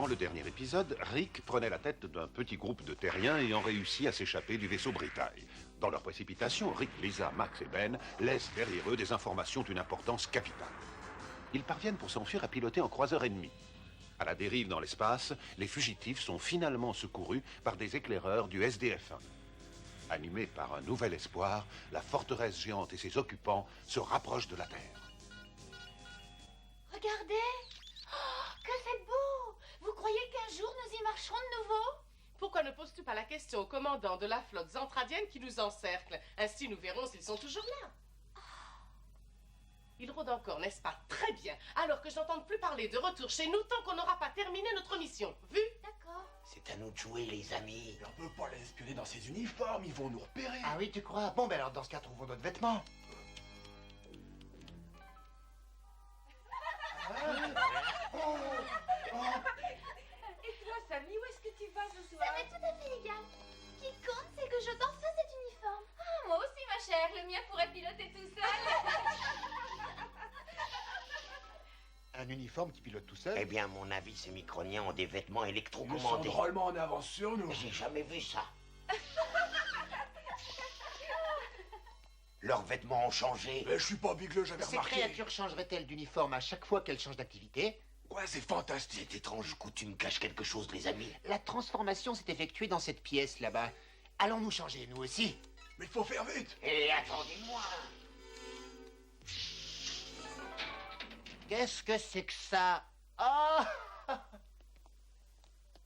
Dans le dernier épisode, Rick prenait la tête d'un petit groupe de terriens ayant réussi à s'échapper du vaisseau Britaille. Dans leur précipitation, Rick, Lisa, Max et Ben laissent derrière eux des informations d'une importance capitale. Ils parviennent pour s'enfuir à piloter en croiseur ennemi. À la dérive dans l'espace, les fugitifs sont finalement secourus par des éclaireurs du SDF-1. Animés par un nouvel espoir, la forteresse géante et ses occupants se rapprochent de la Terre. Regardez! Oh, que c'est beau! Vous croyez qu'un jour nous y marcherons de nouveau? Pourquoi ne poses-tu pas la question au commandant de la flotte zentradienne qui nous encercle? Ainsi nous verrons s'ils sont toujours là. Ils rôdent encore, n'est-ce pas? Très bien. Alors que je n'entende plus parler de retour chez nous tant qu'on n'aura pas terminé notre mission. Vu? D'accord. C'est à nous de jouer, les amis. On peut pas les espionner dans ces uniformes, ils vont nous repérer. Ah oui, tu crois? Bon, ben alors dans ce cas, trouvons d'autres vêtements. Et toi, Samy, où est-ce que tu vas ce soir? Ça m'est tout à fait égal. Ce qui compte, c'est que je danse cet uniforme. Ah, moi aussi, ma chère. Le mien pourrait piloter tout seul. Un uniforme qui pilote tout seul? Eh bien, à mon avis, ces microniens ont des vêtements Ils sont électrocommandés. drôlement en avance sur nous. J'ai jamais vu ça. Leurs vêtements ont changé. Mais je suis pas bigleux, j'avais Ces remarqué. créatures changeraient-elles d'uniforme à chaque fois qu'elles changent d'activité? Ouais, c'est fantastique. Cette étrange coutume cache quelque chose, les amis. La transformation s'est effectuée dans cette pièce là-bas. Allons nous changer, nous aussi? Mais il faut faire vite. Et attendez-moi. Qu'est-ce que c'est que ça? Oh!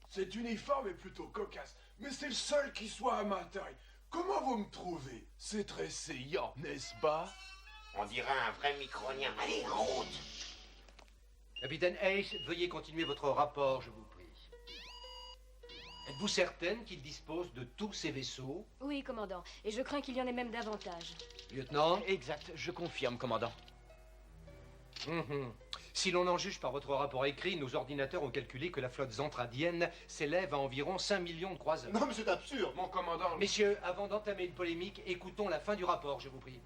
Cet uniforme est plutôt cocasse, mais c'est le seul qui soit à ma taille. Comment vous me trouvez? C'est très saillant, n'est-ce pas? On dirait un vrai micronien. Allez, en route. Capitaine Ace, veuillez continuer votre rapport, je vous prie. Êtes-vous certaine qu'il dispose de tous ces vaisseaux? Oui, commandant. Et je crains qu'il y en ait même davantage. Lieutenant? Exact, je confirme, commandant. Si l'on en juge par votre rapport écrit, nos ordinateurs ont calculé que la flotte zentradienne s'élève à environ 5 millions de croiseurs. Non, mais c'est absurde! Mon commandant... Messieurs, avant d'entamer une polémique, écoutons la fin du rapport, je vous prie.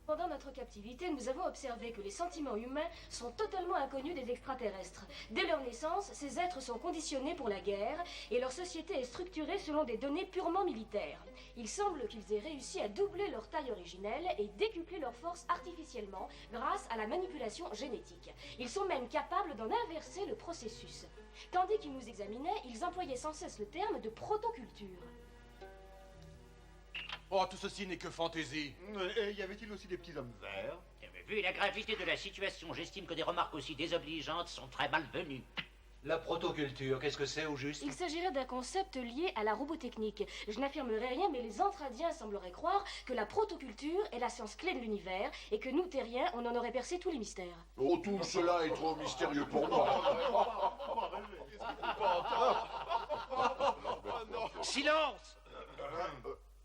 Pendant notre captivité, nous avons observé que les sentiments humains sont totalement inconnus des extraterrestres. Dès leur naissance, ces êtres sont conditionnés pour la guerre et leur société est structurée selon des données purement militaires. Il semble qu'ils aient réussi à doubler leur taille originelle et décupler leur force artificiellement grâce à la manipulation génétique. Ils sont même capables d'en inverser le processus. Tandis qu'ils nous examinaient, ils employaient sans cesse le terme de protoculture. Oh, tout ceci n'est que fantaisie. Et y avait-il aussi des petits hommes verts? Vu la gravité de la situation, j'estime que des remarques aussi désobligeantes sont très malvenues. La protoculture, qu'est-ce que c'est au juste? Il s'agirait d'un concept lié à la robotechnique. Je n'affirmerai rien, mais les Zentradiens sembleraient croire que la protoculture est la science clé de l'univers et que nous, terriens, on en aurait percé tous les mystères. Oh, tout cela est trop mystérieux pour moi. Silence!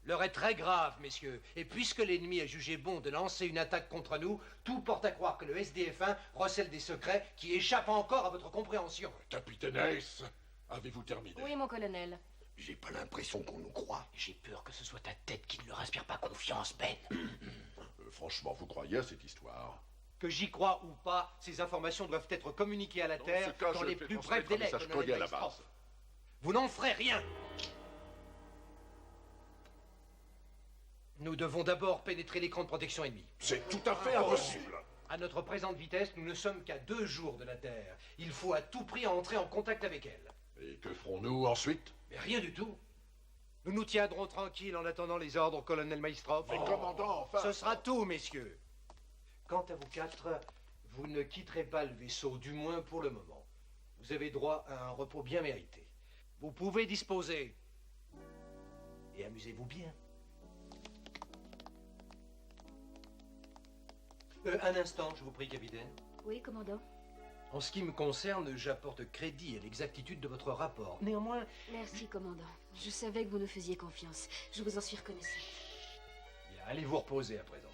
L'heure est très grave, messieurs, et puisque l'ennemi a jugé bon de lancer une attaque contre nous, tout porte à croire que le SDF-1 recèle des secrets qui échappent encore à votre compréhension. Capitaine Ace, avez-vous terminé? Oui, mon colonel. J'ai pas l'impression qu'on nous croit. J'ai peur que ce soit ta tête qui ne leur inspire pas confiance, Ben. Franchement, vous croyez à cette histoire? Que j'y croie ou pas, ces informations doivent être communiquées à la Terre ce cas, dans je les fais plus transmettre brefs un délais. message colonel codé à la Maelstrom. base. Vous n'en ferez rien. Nous devons d'abord pénétrer l'écran de protection ennemi. C'est tout à fait impossible. À notre présente vitesse, nous ne sommes qu'à 2 jours de la Terre. Il faut à tout prix entrer en contact avec elle. Et que ferons-nous ensuite? Mais rien du tout. Nous nous tiendrons tranquilles en attendant les ordres, colonel Maelstrom. Mais commandant, enfin... Ce sera tout, messieurs. Quant à vous 4, vous ne quitterez pas le vaisseau, du moins pour le moment. Vous avez droit à un repos bien mérité. Vous pouvez disposer. Et amusez-vous bien. Un instant, je vous prie, capitaine. Oui, commandant. En ce qui me concerne, j'apporte crédit à l'exactitude de votre rapport. Néanmoins... Merci, commandant. Je savais que vous nous faisiez confiance. Je vous en suis reconnaissante. Bien, allez vous reposer à présent.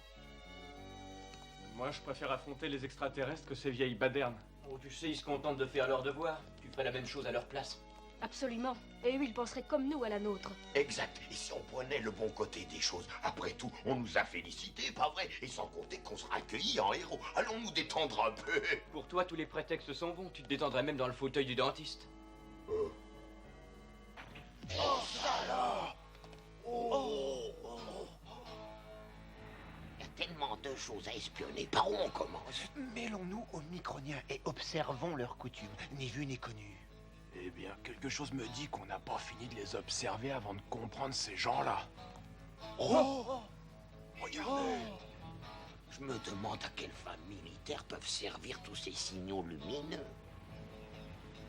Moi, je préfère affronter les extraterrestres que ces vieilles badernes. Oh, tu sais, ils se contentent de faire leur devoir. Tu ferais la même chose à leur place. Absolument. Et eux, ils penseraient comme nous à la nôtre. Exact. Et si on prenait le bon côté des choses? Après tout, on nous a félicités, pas vrai? Et sans compter qu'on sera accueillis en héros. Allons nous détendre un peu. Pour toi, tous les prétextes sont bons. Tu te détendrais même dans le fauteuil du dentiste. Oh, ça là! Il y a tellement de choses à espionner. Par où on commence? Mêlons-nous aux Microniens et observons leurs coutumes, ni vues ni connues. Eh bien, quelque chose me dit qu'on n'a pas fini de les observer avant de comprendre ces gens-là. Oh! Regardez! Je me demande à quelle femme militaire peuvent servir tous ces signaux lumineux.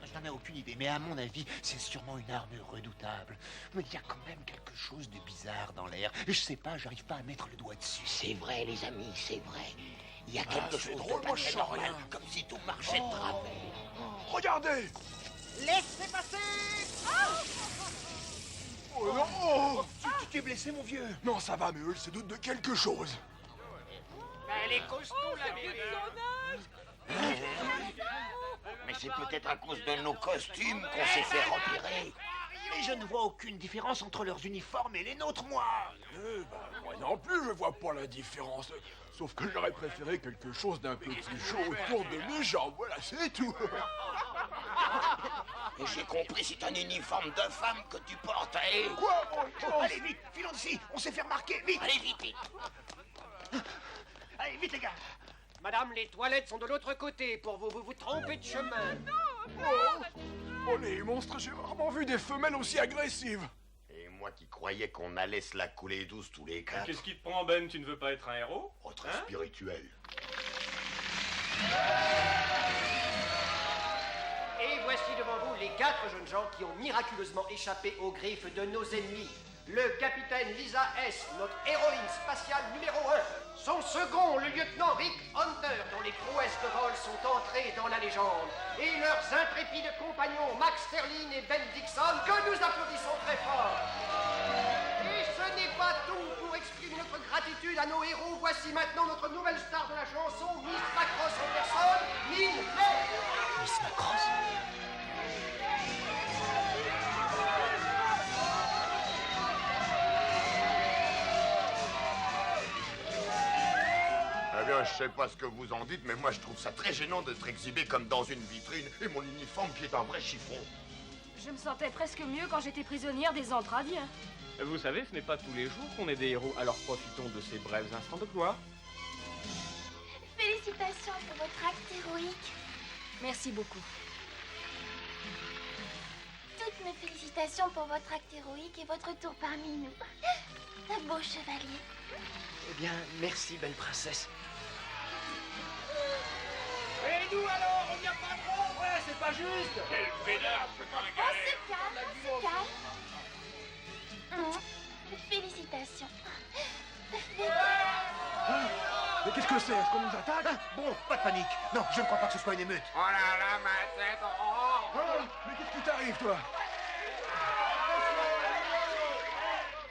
Je n'en ai aucune idée, mais à mon avis, c'est sûrement une arme redoutable. Mais il y a quand même quelque chose de bizarre dans l'air. Je sais pas, j'arrive pas à mettre le doigt dessus. C'est vrai, les amis, c'est vrai. Il y a quelque chose drôle, de moi pas je très sens normal, rien. comme si tout marchait de travers. Regardez! Laissez passer! Oh non! Oh Tu t'es blessé, mon vieux? Non, ça va, mais eux, ils se doutent de quelque chose. Elle est costaud, la bébé. Mais c'est peut-être à cause de nos costumes qu'on s'est fait repérer. Mais je ne vois aucune différence entre leurs uniformes et les nôtres, moi! Moi non plus, je vois pas la différence. Sauf que j'aurais préféré quelque chose d'un peu plus chaud autour de mes jambes, voilà, c'est tout. Et j'ai compris, c'est un uniforme de femme que tu portes, allez. Quoi? Allez, vite, filons d'ici, on s'est fait remarquer, vite! Allez, vite, vite. Allez, vite, les gars! Madame, les toilettes sont de l'autre côté. Pour vous, vous vous trompez de chemin. Oh, les monstres, j'ai rarement vu des femelles aussi agressives. Et moi qui croyais qu'on allait se la couler douce tous les quatre. Qu'est-ce qui te prend, Ben? Tu ne veux pas être un héros? Oh, très spirituel. Et voici devant vous les 4 jeunes gens qui ont miraculeusement échappé aux griffes de nos ennemis. Le capitaine Lisa S., notre héroïne spatiale numéro 1. Son second, le lieutenant Rick Hunter, dont les prouesses de vol sont entrées dans la légende. Et leurs intrépides compagnons Max Sterling et Ben Dixon, que nous applaudissons très fort. Et ce n'est pas tout. Pour exprimer notre gratitude à nos héros, voici maintenant notre nouvelle star de la chanson, Miss Macross en personne, Lynn May. Miss Macross? Eh bien, je sais pas ce que vous en dites, mais moi je trouve ça très gênant d'être exhibé comme dans une vitrine et mon uniforme qui est un vrai chiffon. Je me sentais presque mieux quand j'étais prisonnière des Antradiens. Vous savez, ce n'est pas tous les jours qu'on est des héros, alors profitons de ces brefs instants de gloire. Félicitations pour votre acte héroïque. Merci beaucoup. Toutes mes félicitations pour votre acte héroïque et votre tour parmi nous. Un beau chevalier. Eh bien, merci, belle princesse. Et nous alors, on n'y a pas de ouais, c'est pas juste. Quel vénard, c'est pas un On se calme, on se calme. Félicitations. Mais qu'est-ce que c'est? Est-ce qu'on nous attaque? Ah, bon, pas de panique. Non, je ne crois pas que ce soit une émeute. Oh là là, ma tête. Mais qu'est-ce qui t'arrive, toi?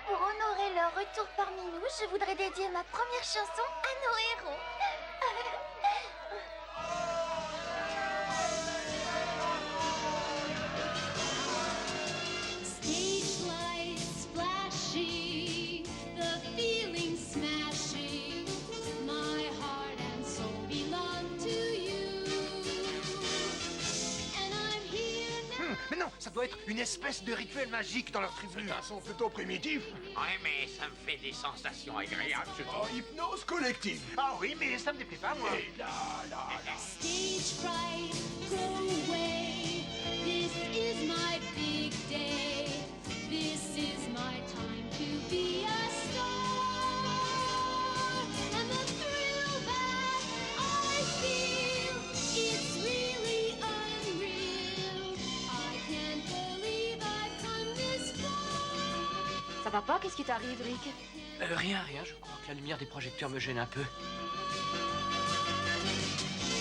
Pour honorer leur retour parmi nous, je voudrais dédier ma première chanson à nos héros. Stage lights splashy, the feeling smashing. My heart and soul belong to you. And I'm here now. Mais non, ça doit être une espèce de rituel magique dans leur tribu. C'est un son plutôt primitif. Ouais, mais ça me fait des sensations agréables, je Oh, hypnose collective. Ah oui, mais ça me déplaît pas, moi. Et là. Stage fright, go away. This is my big day. This is my time to be a star. And the thrill that I feel, it's really unreal. I can't believe I've come this far. Ça va pas? Qu'est-ce qui t'arrive, Rick? Rien, je crois que la lumière des projecteurs me gêne un peu.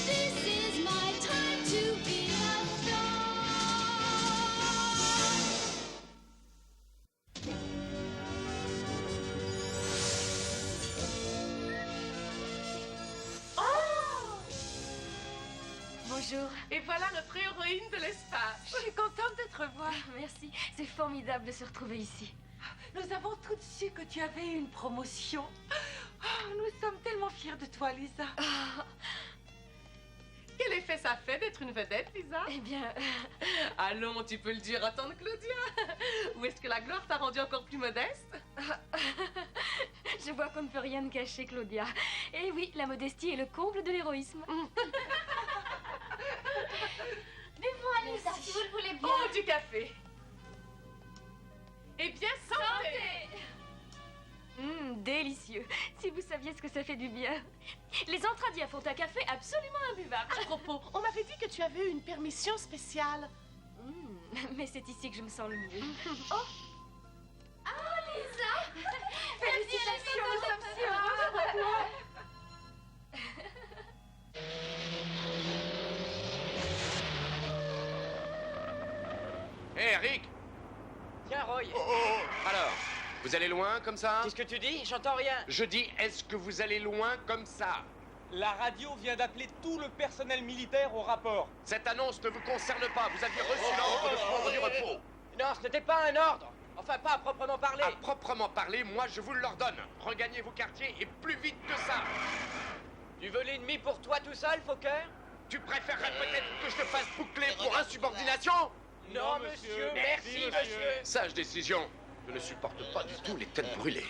This is my time to be a star. Vos Bonjour. Et voilà notre héroïne de l'espace. Je suis contente de te revoir. Merci, c'est formidable de se retrouver ici. Nous avons toutes su que tu avais eu une promotion. Oh, nous sommes tellement fiers de toi, Lisa. Quel effet ça fait d'être une vedette, Lisa? Eh bien... Allons, tu peux le dire à tante Claudia. Ou est-ce que la gloire t'a rendue encore plus modeste? Je vois qu'on ne peut rien me cacher, Claudia. Et oui, la modestie est le comble de l'héroïsme. Buvons, Lisa, si vous le voulez bien. Oh, du café. Eh bien, santé. Délicieux. Si vous saviez ce que ça fait du bien. Les Entradiens font un café absolument imbuvable. À propos, on m'avait dit que tu avais eu une permission spéciale. Mais c'est ici que je me sens le mieux. Oh, Lisa! Félicitations, nous sommes si heureux pour toi. Hé, Rick! Tiens, Roy. Alors, vous allez loin comme ça? Qu'est-ce que tu dis? J'entends rien. Je dis, est-ce que vous allez loin comme ça? La radio vient d'appeler tout le personnel militaire au rapport. Cette annonce ne vous concerne pas. Vous aviez reçu l'ordre de prendre du repos. Non, ce n'était pas un ordre. Enfin, pas à proprement parler. À proprement parler, moi je vous l'ordonne. Regagnez vos quartiers et plus vite que ça. Tu veux l'ennemi pour toi tout seul, Fokker? Tu préférerais peut-être que je te fasse boucler pour insubordination? Non, monsieur, merci, monsieur. Sage décision. Je ne supporte pas du tout les têtes brûlées.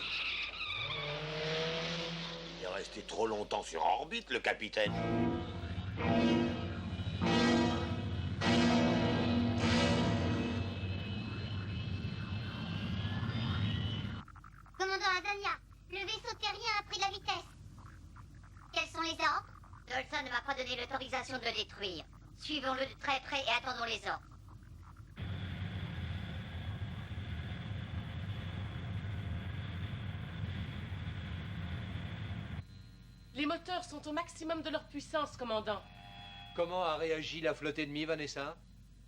Il est resté trop longtemps sur orbite, le capitaine. Commandant Adania, le vaisseau terrien a pris la vitesse. Quels sont les ordres? Dolson ne m'a pas donné l'autorisation de le détruire. Suivons-le de très près et attendons les ordres. Les moteurs sont au maximum de leur puissance, commandant. Comment a réagi la flotte ennemie, Vanessa?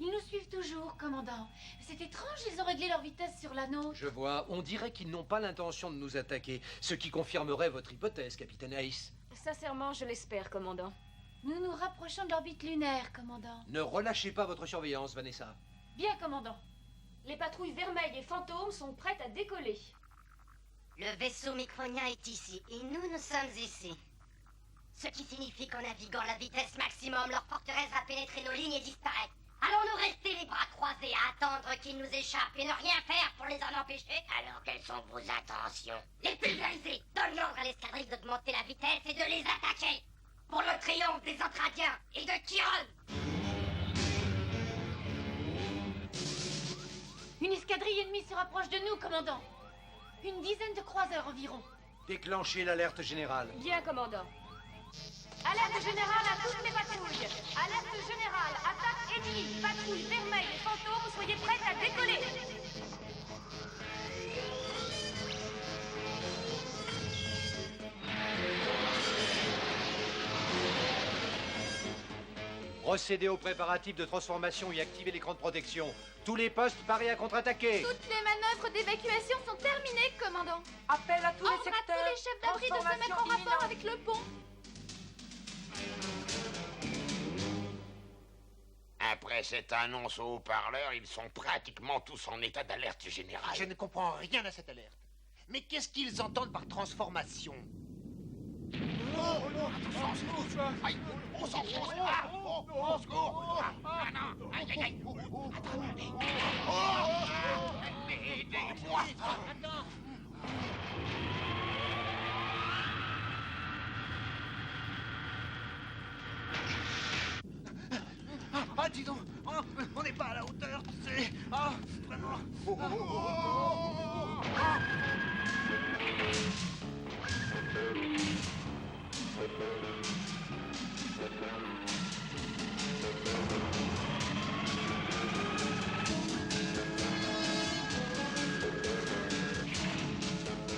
Ils nous suivent toujours, commandant. C'est étrange, ils ont réglé leur vitesse sur la nôtre. Je vois, on dirait qu'ils n'ont pas l'intention de nous attaquer, ce qui confirmerait votre hypothèse, capitaine Ace. Sincèrement, je l'espère, commandant. Nous nous rapprochons de l'orbite lunaire, commandant. Ne relâchez pas votre surveillance, Vanessa. Bien, commandant. Les patrouilles Vermeil et Fantôme sont prêtes à décoller. Le vaisseau micronien est ici, et nous sommes ici. Ce qui signifie qu'en naviguant à la vitesse maximum, leur forteresse va pénétrer nos lignes et disparaître. Allons-nous rester les bras croisés à attendre qu'ils nous échappent et ne rien faire pour les en empêcher? Alors quelles sont vos intentions? Les pulvériser! Donne l'ordre à l'escadrille d'augmenter la vitesse et de les attaquer! Pour le triomphe des Entradiens et de Chiron! Une escadrille ennemie se rapproche de nous, commandant. Une dizaine de croiseurs environ. Déclenchez l'alerte générale. Bien, commandant. Alerte générale à toutes les patrouilles. Alerte générale, attaque ennemie. Patrouille Vermeil et Fantôme, soyez prêtes à décoller. Procédez aux préparatifs de transformation et activez l'écran de protection. Tous les postes parés à contre-attaquer. Toutes les manœuvres d'évacuation sont terminées, commandant. Appel à tous les Ordre à secteurs. tous les chefs d'abri de se mettre en rapport avec le pont. Après cette annonce au haut-parleur, ils sont pratiquement tous en état d'alerte générale. Je ne comprends rien à cette alerte. Mais qu'est-ce qu'ils entendent par transformation? Aïe, on s'enfonce. Ah, oh, au secours. Ah, non. Aïe, aïe, aïe. Attendez. Aidez-moi. Ah, dis donc, on n'est pas à la hauteur, tu sais. Ah, vraiment.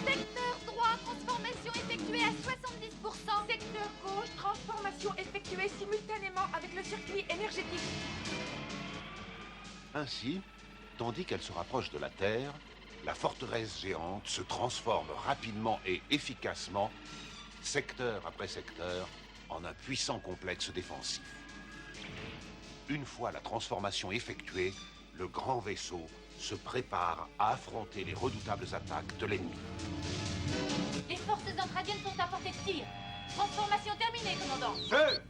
Secteur droit, transformation effectuée à 70%. Secteur gauche, transformation effectuée simultanément avec le circuit énergétique. Ainsi, tandis qu'elle se rapproche de la Terre, la forteresse géante se transforme rapidement et efficacement, secteur après secteur, en un puissant complexe défensif. Une fois la transformation effectuée, le grand vaisseau se prépare à affronter les redoutables attaques de l'ennemi. Les forces intradiennes sont à portée de tir. Transformation terminée, commandant. Feu!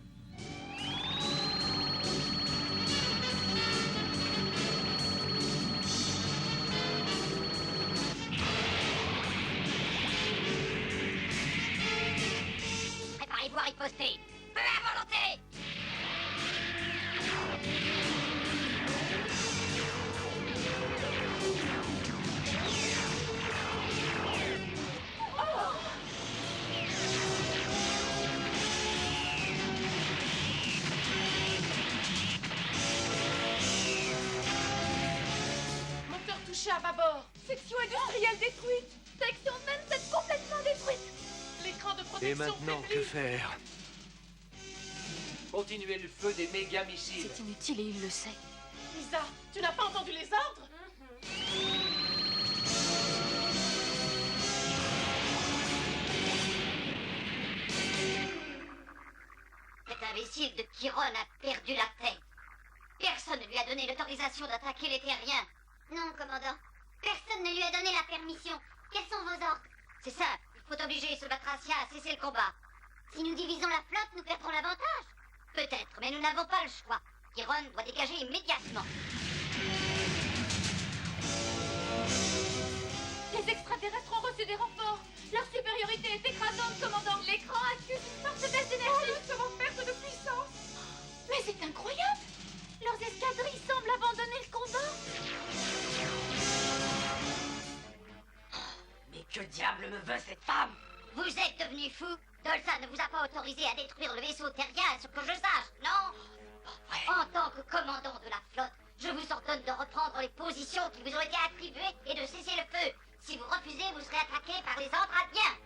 Préparez-vous à riposter. Feu à volonté. Moteur touché à bâbord. Section industrielle détruite. Section 27 complètement détruite. L'écran de Et protection maintenant, faibli. que faire? Continuez le feu des méga-missiles. C'est inutile et il le sait. Lisa, tu n'as pas entendu les ordres? Cet imbécile de Chiron a perdu la tête. Personne ne lui a donné l'autorisation d'attaquer les terriens. Non, commandant. Personne ne lui a donné la permission. Quels sont vos ordres? C'est simple. Il faut obliger ce batracien à cesser le combat. Si nous divisons la flotte, nous perdrons l'avantage. Peut-être, mais nous n'avons pas le choix. Chiron doit dégager immédiatement. Les extraterrestres ont reçu des renforts. Leur supériorité est écrasante, commandant. L'écran accuse une forte baisse d'énergie. Nous serons perte de puissance. Mais c'est incroyable. Leurs escadrilles semblent abandonner le combat. Mais que diable me veut cette femme? Vous êtes devenu fou? Dolsa ne vous a pas autorisé à détruire le vaisseau terrien, à ce que je sache, non? En tant que commandant de la flotte, je vous ordonne de reprendre les positions qui vous ont été attribuées et de cesser le feu. Si vous refusez, vous serez attaqué par les Antradiens.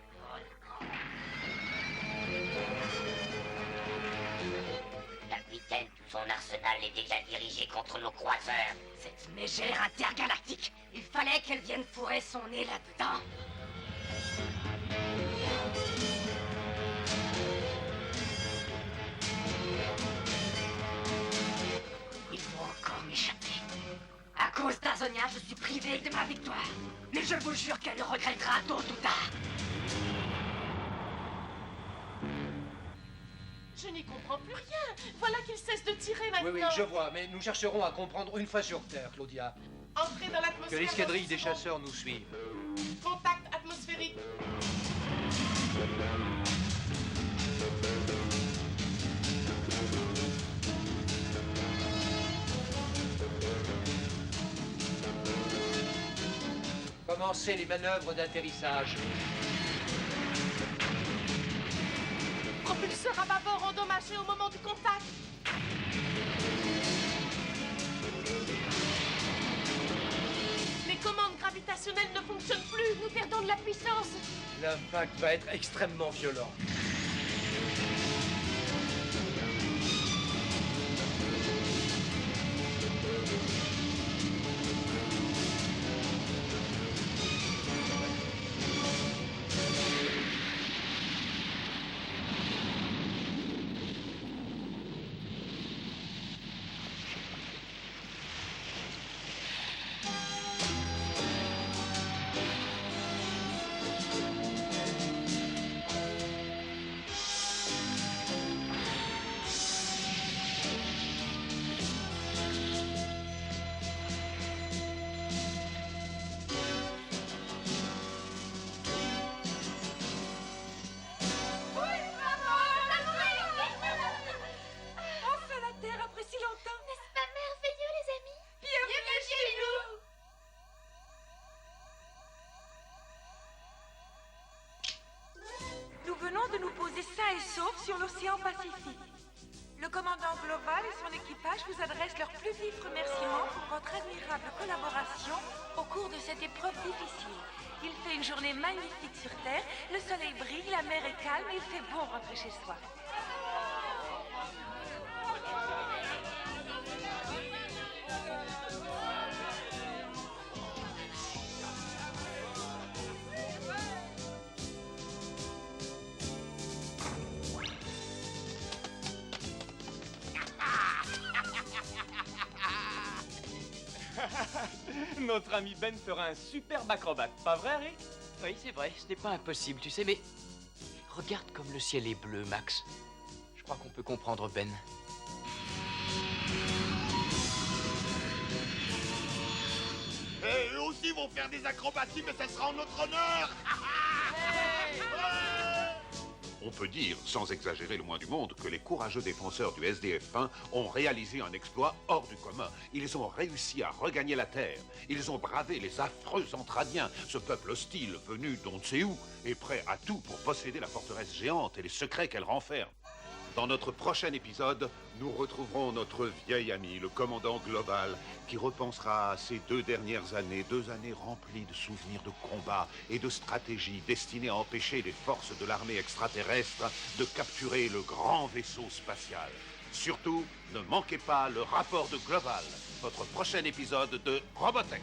Capitaine, tout son arsenal est déjà dirigé contre nos croiseurs. Cette mégère intergalactique, il fallait qu'elle vienne fourrer son nez là-dedans. Il faut encore m'échapper. À cause d'Azonia, je suis privé de ma victoire. Mais je vous jure qu'elle le regrettera tôt ou tard. Je n'y comprends plus rien. Voilà qu'il cesse de tirer maintenant. Oui, je vois, mais nous chercherons à comprendre une fois sur Terre, Claudia. Entrez dans Que l'atmosphère. l'escadrille dans des 6 secondes. chasseurs nous suive. Contact atmosphérique. Commencez les manœuvres d'atterrissage. Propulseur à bâbord endommagé au moment du contact. Les commandes gravitationnelles ne fonctionnent plus. Nous perdons de la puissance. L'impact va être extrêmement violent. Enfin la Terre après si longtemps. N'est-ce pas merveilleux, les amis? Bienvenue chez nous. Nous venons de nous poser sains et saufs sur l'océan Pacifique. Le commandant global et son équipage vous adressent leurs plus vifs remerciements pour votre admirable collaboration au cours de cette épreuve difficile. Il fait une journée magnifique sur Terre, le soleil brille, la mer est calme et il fait bon rentrer chez soi. Notre ami Ben fera un superbe acrobate, pas vrai, Rick? Oui, c'est vrai, ce n'est pas impossible, tu sais, mais... Regarde comme le ciel est bleu, Max. Je crois qu'on peut comprendre Ben. Et eux aussi vont faire des acrobaties, mais ça sera en notre honneur. On peut dire, sans exagérer le moins du monde, que les courageux défenseurs du SDF-1 ont réalisé un exploit hors du commun. Ils ont réussi à regagner la Terre. Ils ont bravé les affreux Entradiens, ce peuple hostile venu d'on ne sait où, et prêt à tout pour posséder la forteresse géante et les secrets qu'elle renferme. Dans notre prochain épisode, nous retrouverons notre vieil ami, le commandant Global, qui repensera à ces 2 dernières années, 2 années remplies de souvenirs de combats et de stratégies destinées à empêcher les forces de l'armée extraterrestre de capturer le grand vaisseau spatial. Surtout, ne manquez pas le rapport de Global, votre prochain épisode de Robotech.